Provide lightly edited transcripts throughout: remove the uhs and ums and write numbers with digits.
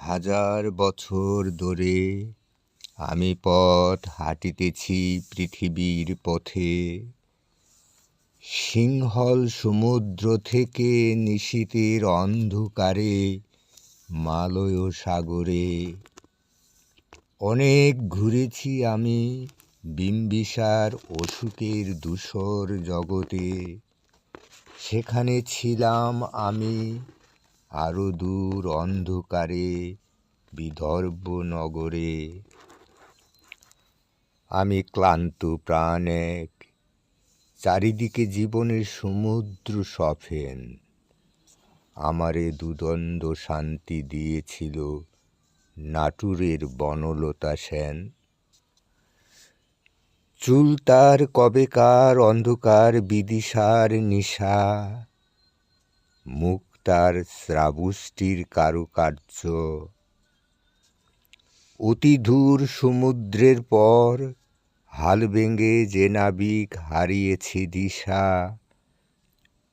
হাজার বছর ধরে আমি পথ হাঁটিতেছি পৃথিবীর পথে, সিংহল সমুদ্র থেকে নিশীথের অন্ধকারে মালয় সাগরে। অনেক ঘুরেছি আমি বিম্বিসার অশোকের ধূসর জগতে, সেখানে ছিলাম আমি আরো দূর অন্ধকারে বিদর্ভ নগরে। আমি ক্লান্ত প্রাণ এক, চারিদিকে জীবনের সমুদ্র সফেন, আমারে দুদণ্ড শান্তি দিয়েছিল নাটুরের বনলতা সেন। চুল তার কবেকার অন্ধকার বিদিশার নিশা, মুখ তার শ্রাবষ্টির কারুকার্য। অতি দূর সমুদ্রের পর হাল ভেঙে যে নাবিক হারিয়েছে দিশা,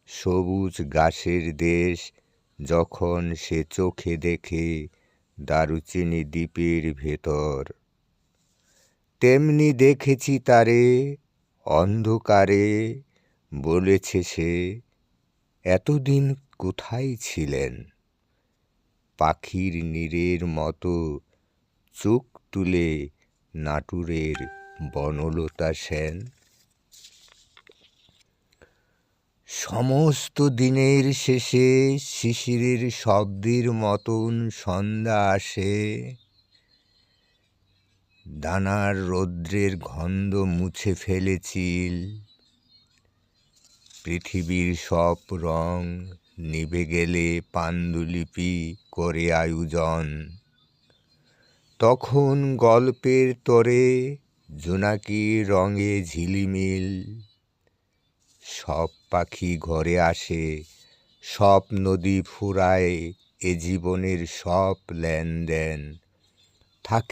সবুজ ঘাসের দেশ যখন সে চোখে দেখে দারুচিনি দ্বীপের ভেতর, তেমনি দেখেছি তারে অন্ধকারে। বলেছে সে, এতদিন কোথায় ছিলেন? পাখির নীড়ের মতো চোখ তুলে নাটুরের বনলতা সেন। সমস্ত দিনের শেষে শিশিরের শব্দের মতন সন্ধ্যা আসে, ডানার রৌদ্রের গন্ধ মুছে ফেলে চিল, পৃথিবীর সব রং নিভে গেলে পান্ডুলিপি করে আয়োজন। তখন গল্পের তরে জোনাকি রঙে ঝিলিমিল, সব পাখি ঘরে আসে, সব নদী ফুরায়, এ জীবনের সব লেনদেন থাকে